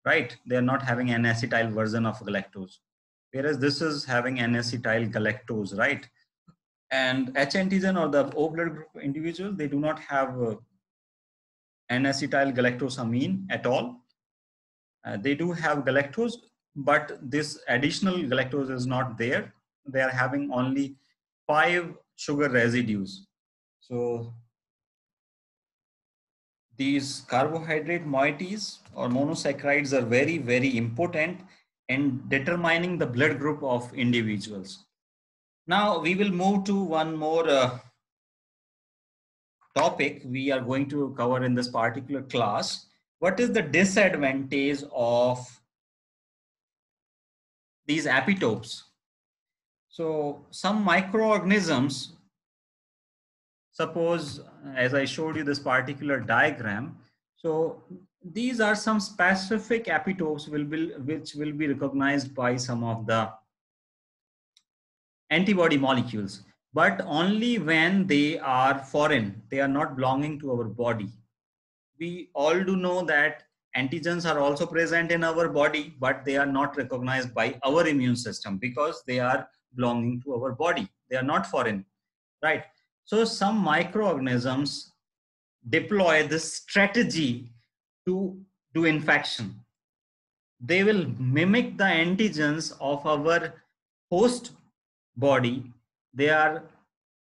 right? They are not having an acetyl version of galactose, whereas this is having an acetyl galactose, right? And H antigen or the O blood group individual, they do not have an acetyl galactosamine at all. They do have galactose, but this additional galactose is not there. They are having only 5 sugar residues. So these carbohydrate moieties or monosaccharides are very, very important in determining the blood group of individuals. Now we will move to one more topic we are going to cover in this particular class. What is the disadvantage of these epitopes? So some microorganisms, suppose as I showed you this particular diagram, so these are some specific epitopes which will be recognized by some of the antibody molecules, but only when they are foreign, they are not belonging to our body. We all do know that antigens are also present in our body, but they are not recognized by our immune system because they are belonging to our body. They are not foreign, right? So some microorganisms deploy this strategy to do infection. They will mimic the antigens of our host body. They are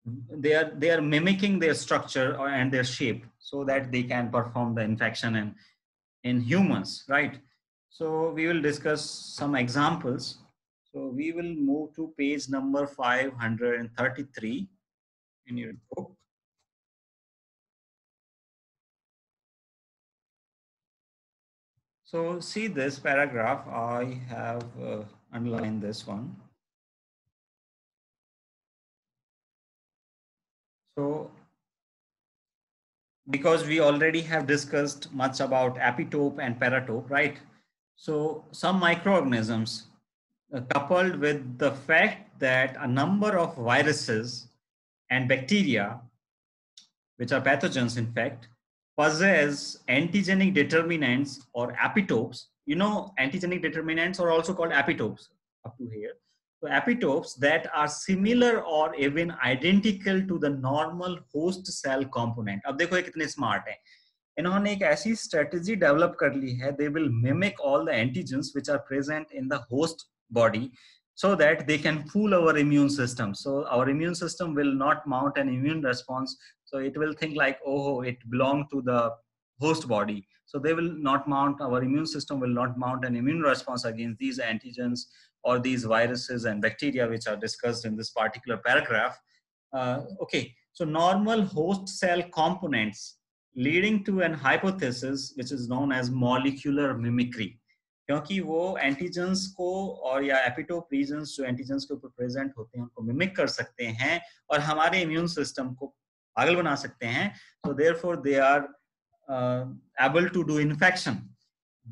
mimicking their structure and their shape so that they can perform the infection in humans, right? So we will discuss some examples. So we will move to page number 533 in your book. So see this paragraph, I have underlined this one. So because we already have discussed much about epitope and paratope, right? So some microorganisms, coupled with the fact that a number of viruses and bacteria, which are pathogens in fact, possess antigenic determinants or epitopes. You know, antigenic determinants are also called epitopes up to here. So epitopes that are similar or even identical to the normal host cell component. अब देखो ये कितने smart हैं. इन्होंने एक ऐसी strategy develop कर ली है. They will mimic all the antigens which are present in the host body, so that they can fool our immune system. So our immune system will not mount an immune response. So it will think like, oh, it belongs to the host body. So they will not mount, our immune system will not mount an immune response against these antigens or these viruses and bacteria, which are discussed in this particular paragraph. Okay, so normal host cell components leading to an hypothesis, which is known as molecular mimicry. क्योंकि वो antigens को और या epitope regions जो antigens के ऊपर present होते हैं उनको मिमिक कर सकते हैं और हमारे इम्यून सिस्टम को पागल बना सकते हैं. So therefore they are able to do infection.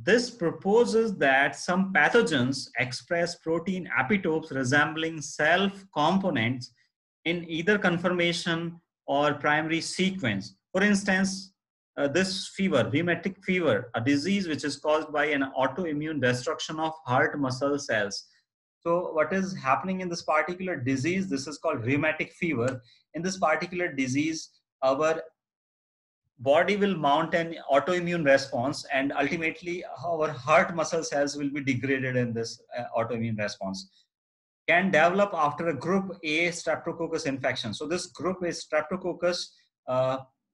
This proposes that some pathogens express protein epitopes resembling self components in either conformation or primary sequence. For instance, this fever, rheumatic fever, a disease which is caused by an autoimmune destruction of heart muscle cells. So what is happening in this particular disease? This is called rheumatic fever. In this particular disease, our body will mount an autoimmune response, and ultimately our heart muscle cells will be degraded in this autoimmune response. Can develop after a group A streptococcus infection. So this group A streptococcus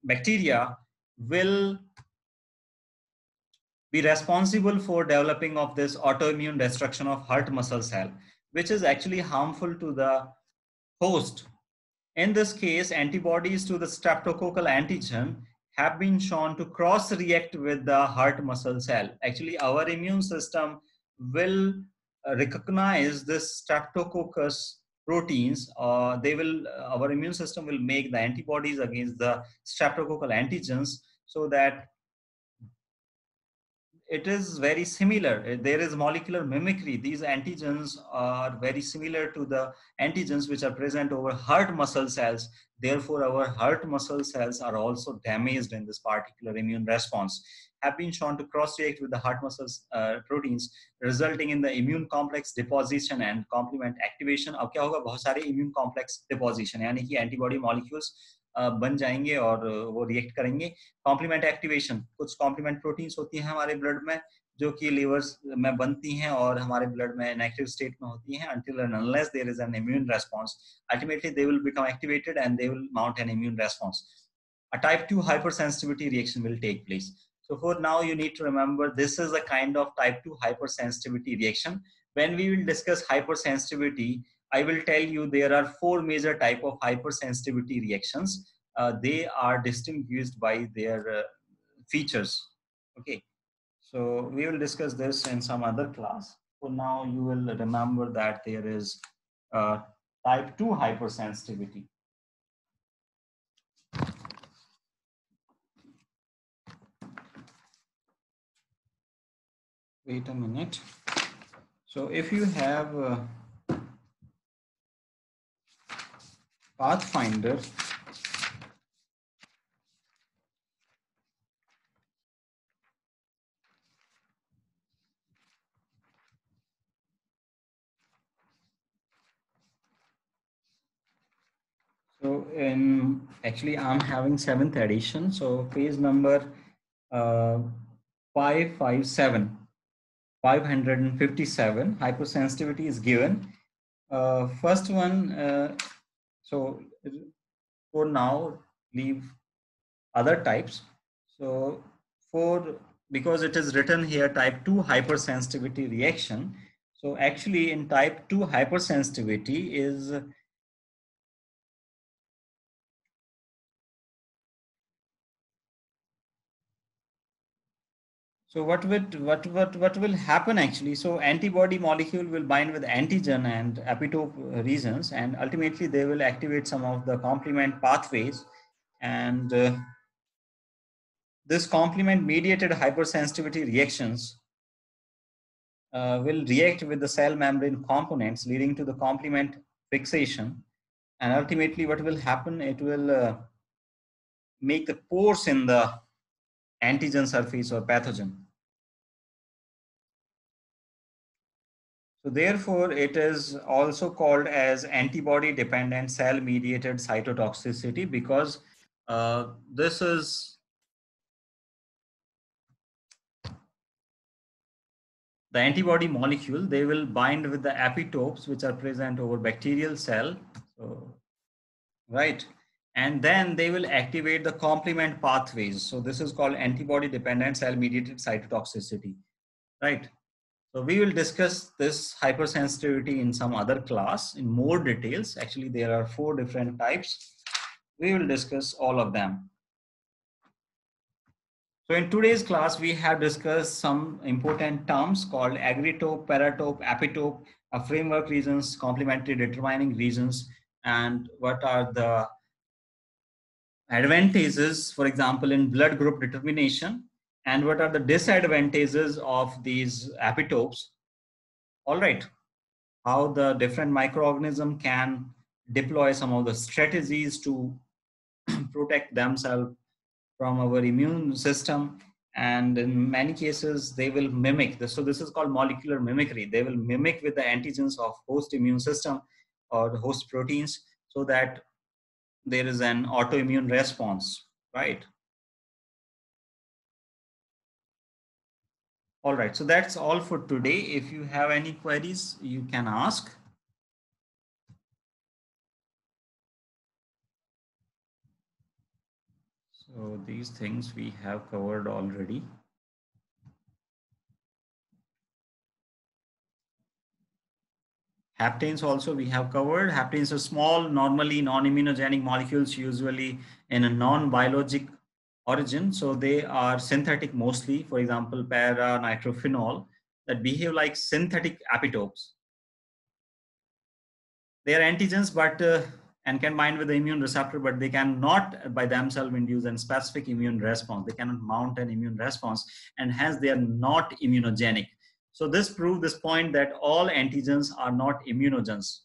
bacteria will be responsible for developing of this autoimmune destruction of heart muscle cell, which is actually harmful to the host. In this case, antibodies to the streptococcal antigen have been shown to cross-react with the heart muscle cell. Actually, our immune system will recognize this streptococcus proteins. Our immune system will make the antibodies against the streptococcal antigens, so that it is very similar. There is molecular mimicry. These antigens are very similar to the antigens which are present over heart muscle cells. Therefore, our heart muscle cells are also damaged in this particular immune response. Have been shown to cross-react with the heart muscle proteins, resulting in the immune complex deposition and complement activation. अब क्या होगा? बहुत सारे immune complex deposition, यानी कि antibody molecules बन जाएंगे और वो रिएक्ट करेंगे. कॉम्प्लीमेंट एक्टिवेशन, कुछ कॉम्प्लीमेंट प्रोटीन्स होती हैं हमारे ब्लड में जो कि लिवर्स में बनती हैं और हमारे ब्लड में इनएक्टिव स्टेट में होती हैं until and unless there is an immune response. Ultimately they will become activated and they will mount an immune response. A type 2 hypersensitivity reaction will take place. So for now you need to remember this is a kind of type 2 hypersensitivity reaction. When we will discuss hypersensitivity, I will tell you there are 4 major type of hypersensitivity reactions. They are distinguished by their features. Okay, so we will discuss this in some other class. For now, you will remember that there is type 2 hypersensitivity. Wait a minute. So if you have Pathfinder, so actually I'm having 7th edition, so page number 557, 557, hypersensitivity is given. First one, so for now leave other types. So because it is written here type 2 hypersensitivity reaction, so actually in type 2 hypersensitivity is so what will happen actually? So antibody molecule will bind with antigen and epitope regions, and ultimately they will activate some of the complement pathways, and this complement mediated hypersensitivity reactions will react with the cell membrane components, leading to the complement fixation, and ultimately what will happen, it will make the pores in the antigen surface or pathogen. So therefore, it is also called as antibody-dependent cell-mediated cytotoxicity, because this is the antibody molecule. They will bind with the epitopes which are present over bacterial cell, so, right? And then they will activate the complement pathways. So this is called antibody-dependent cell-mediated cytotoxicity, right? So we will discuss this hypersensitivity in some other class in more details. Actually, there are 4 different types. We will discuss all of them. So in today's class, we have discussed some important terms called agritope, paratope, epitope, framework regions, complementary determining regions, and what are the advantages, for example, in blood group determination, and what are the disadvantages of these epitopes. All right, how the different microorganism can deploy some of the strategies to protect themselves from our immune system, And in many cases, they will mimic this. So this is called molecular mimicry. They will mimic with the antigens of host immune system or the host proteins so that there is an autoimmune response, right? All right, so that's all for today. If you have any queries, you can ask. So these things we have covered already. Haptanes also we have covered. Haptanes are small, normally non-immunogenic molecules, usually in a non-biologic origin. So they are synthetic mostly, for example, para-nitrophenol, that behave like synthetic epitopes. They are antigens, but and can bind with the immune receptor, but they cannot by themselves induce a specific immune response. They cannot mount an immune response, and hence they are not immunogenic. So this proves this point that all antigens are not immunogens.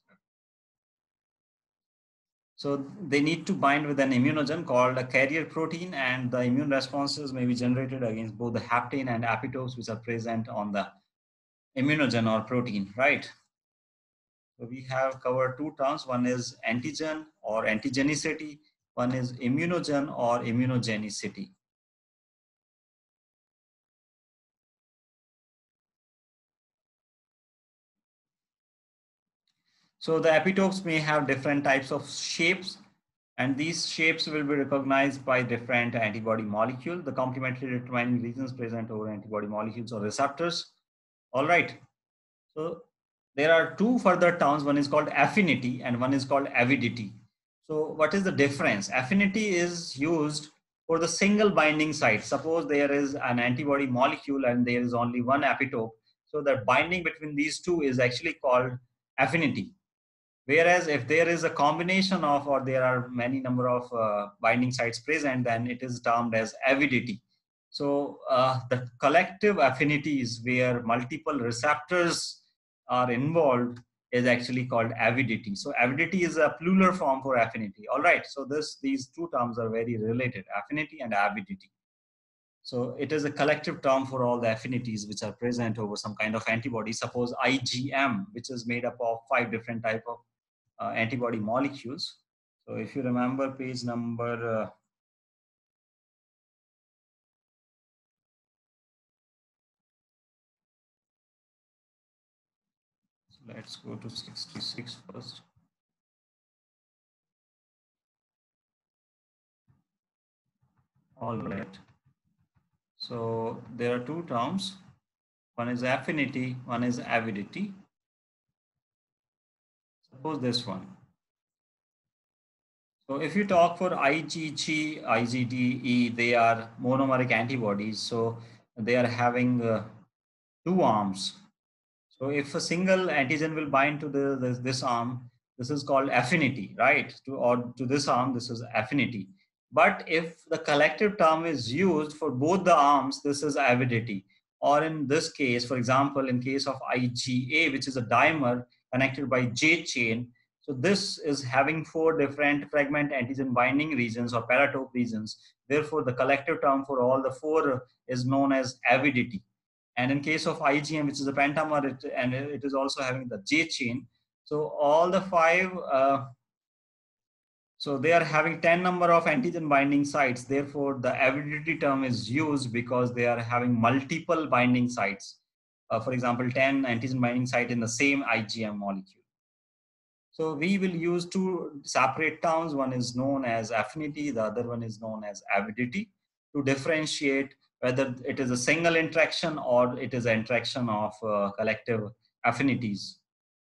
So they need to bind with an immunogen called a carrier protein, and the immune responses may be generated against both the haptane and epitopes which are present on the immunogen or protein, right? So we have covered two terms. One is antigen or antigenicity. One is immunogen or immunogenicity. So the epitopes may have different types of shapes, and these shapes will be recognized by different antibody molecule, the complementary determining regions present over antibody molecules or receptors. All right. So there are two further terms. One is called affinity and one is called avidity. So what is the difference? Affinity is used for the single binding site. Suppose there is an antibody molecule and there is only one epitope. So the binding between these two is actually called affinity. Whereas if there is a combination of, or there are many number of binding sites present, then it is termed as avidity. So the collective affinities where multiple receptors are involved is actually called avidity. So avidity is a plural form for affinity. All right. So these two terms are very related, affinity and avidity. So it is a collective term for all the affinities which are present over some kind of antibody. Suppose IgM, which is made up of 5 different type of antibody molecules. So if you remember page number so let's go to 66 first. All right. So there are two terms. One is affinity, one is avidity. Suppose this one. So if you talk for IgG, IgDE, they are monomeric antibodies. So they are having two arms. So if a single antigen will bind to this arm, this is called affinity, right? To this arm, this is affinity. But if the collective term is used for both the arms, this is avidity. Or in this case, for example, in case of IgA, which is a dimer connected by J chain, so this is having 4 different fragment antigen binding regions or paratope regions. Therefore, the collective term for all the 4 is known as avidity. And in case of IgM, which is a pentamer, and it is also having the J chain. So all the 5, so they are having 10 number of antigen binding sites. Therefore, the avidity term is used because they are having multiple binding sites. For example, 10 antigen binding site in the same IgM molecule. So we will use two separate terms. One is known as affinity, the other one is known as avidity, to differentiate whether it is a single interaction or it is an interaction of collective affinities.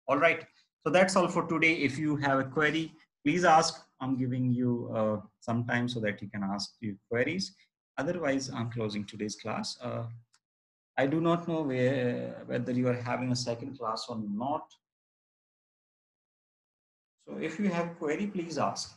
All right. So that's all for today. If you have a query, please ask. I'm giving you some time so that you can ask your queries. Otherwise, I'm closing today's class. I do not know whether you are having a second class or not. So if you have query, please ask.